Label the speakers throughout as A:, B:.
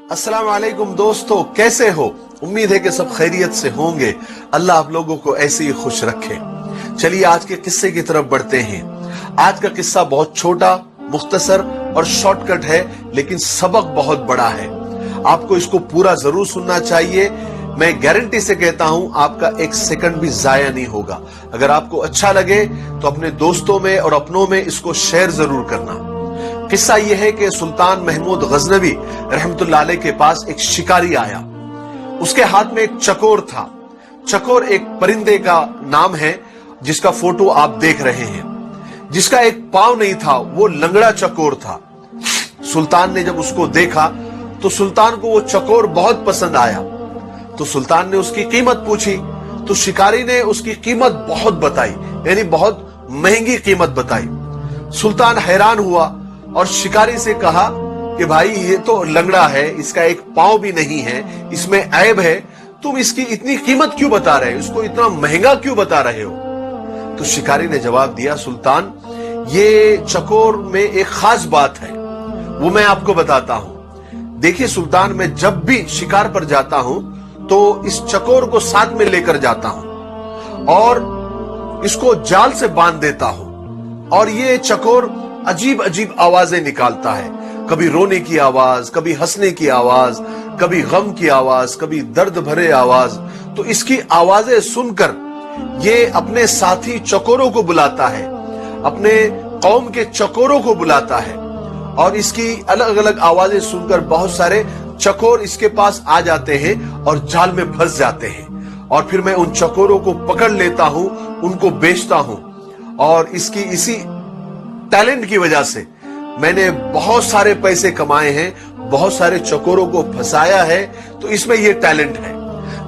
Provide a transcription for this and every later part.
A: अस्सलाम वालेकुम दोस्तों, कैसे हो? उम्मीद है कि सब खैरियत से होंगे। अल्लाह आप लोगों को ऐसे ही खुश रखे। चलिए आज के किस्से की तरफ बढ़ते हैं। आज का किस्सा बहुत छोटा, मुख्तसर और शॉर्टकट है, लेकिन सबक बहुत बड़ा है। आपको इसको पूरा जरूर सुनना चाहिए। मैं गारंटी से कहता हूं आपका एक सेकंड भी जाया नहीं होगा। अगर आपको अच्छा लगे तो अपने दोस्तों में और अपनों में इसको शेयर जरूर करना। किस्सा यह है कि सुल्तान महमूद गजनवी रहमतुल्लाह अलैह के पास एक शिकारी आया। उसके हाथ में एक चकोर था। चकोर एक परिंदे का नाम है जिसका फोटो आप देख रहे हैं, जिसका एक पांव नहीं था, वो लंगड़ा चकोर था। सुल्तान ने जब उसको देखा तो सुल्तान को वो चकोर बहुत पसंद आया। तो सुल्तान ने उसकी कीमत पूछी तो शिकारी ने उसकी कीमत बहुत बताई, यानी बहुत महंगी कीमत बताई। सुल्तान हैरान हुआ और शिकारी से कहा कि भाई ये तो लंगड़ा है, इसका एक पांव भी नहीं है, इसमें ऐब है, तुम इसकी इतनी कीमत क्यों बता रहे हो, इसको इतना महंगा क्यों बता रहे हो? तो शिकारी ने जवाब दिया, सुल्तान ये चकोर में एक खास बात है, वो मैं आपको बताता हूं। देखिए सुल्तान, मैं जब भी शिकार पर जाता हूं तो इस चकोर को साथ में लेकर जाता हूं और इसको जाल से बांध देता हूं, और ये चकोर अजीब अजीब आवाजें निकालता है। कभी रोने की आवाज, कभी हंसने की आवाज, कभी गम की आवाज, कभी दर्द भरे आवाज। तो इसकी आवाजें सुनकर ये अपने साथी चकोरों को बुलाता है, अपने कौम के चकोरों को बुलाता है, और इसकी अलग अलग आवाजें सुनकर बहुत सारे चकोर इसके पास आ जाते हैं और जाल में फंस जाते हैं। और फिर मैं उन चकोरों को पकड़ लेता हूं, उनको बेचता हूं, और इसकी इसी टैलेंट की वजह से मैंने बहुत सारे पैसे कमाए हैं, बहुत सारे चकोरों को फंसाया है, तो इसमें यह टैलेंट है।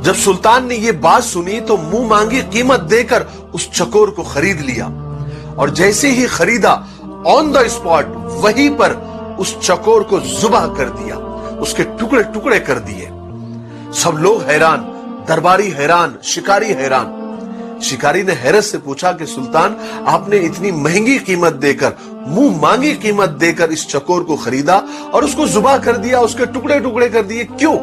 A: जब सुल्तान ने यह बात सुनी तो मुंह मांगी कीमत देकर उस चकोर को खरीद लिया, और जैसे ही खरीदा ऑन द स्पॉट वहीं पर उस चकोर को जुबाह कर दिया, उसके टुकड़े टुकड़े कर दिए। सब लोग हैरान, दरबारी हैरान, शिकारी हैरान। शिकारी ने हैरत से पूछा कि सुल्तान, आपने इतनी महंगी कीमत देकर, मुंह मांगी कीमत देकर इस चकोर को खरीदा और उसको जुबाह कर दिया, उसके टुकड़े टुकड़े कर दिए, क्यों?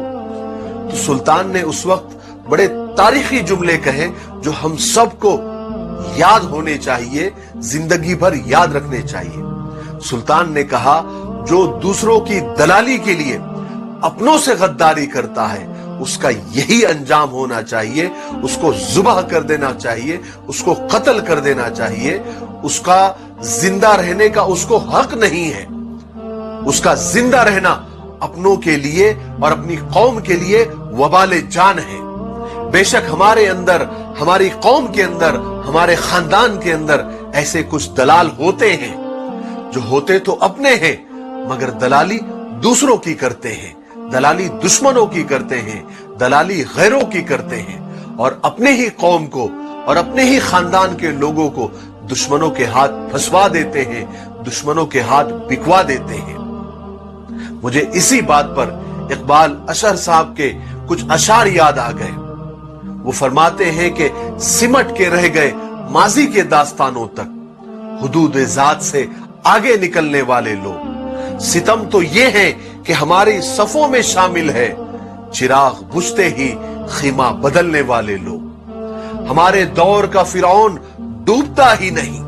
A: तो सुल्तान ने उस वक्त बड़े तारीखी जुमले कहे जो हम सबको याद होने चाहिए, जिंदगी भर याद रखने चाहिए। सुल्तान ने कहा, जो दूसरों की दलाली के लिए अपनों से गद्दारी करता है उसका यही अंजाम होना चाहिए, उसको जुबाह कर देना चाहिए, उसको कत्ल कर देना चाहिए। उसका जिंदा रहने का उसको हक नहीं है। उसका जिंदा रहना अपनों के लिए और अपनी कौम के लिए वबाले जान है। बेशक हमारे अंदर, हमारी कौम के अंदर, हमारे खानदान के अंदर ऐसे कुछ दलाल होते हैं जो होते तो अपने हैं मगर दलाली दूसरों की करते हैं, दलाली दुश्मनों की करते हैं, दलाली गैरों की करते हैं, और अपने ही कौम को और अपने ही खानदान के लोगों को दुश्मनों के हाथ फंसवा देते हैं, दुश्मनों के हाथ बिकवा देते हैं। मुझे इसी बात पर इकबाल अशर साहब के कुछ अशार याद आ गए। वो फरमाते हैं कि सिमट के रह गए माजी के दास्तानों तक, हुदूद जात से आगे निकलने वाले लोग। सितम तो ये है कि हमारी सफों में शामिल है, चिराग बुझते ही खीमा बदलने वाले लोग। हमारे दौर का फिरौन डूबता ही नहीं,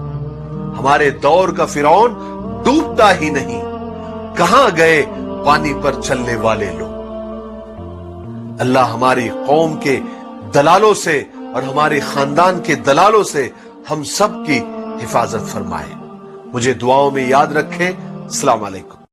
A: हमारे दौर का फिरौन डूबता ही नहीं, कहां गए पानी पर चलने वाले लोग। अल्लाह हमारी कौम के दलालों से और हमारे खानदान के दलालों से हम सब की हिफाजत फरमाए। मुझे दुआओं में याद रखें। अस्सलाम वालेकुम।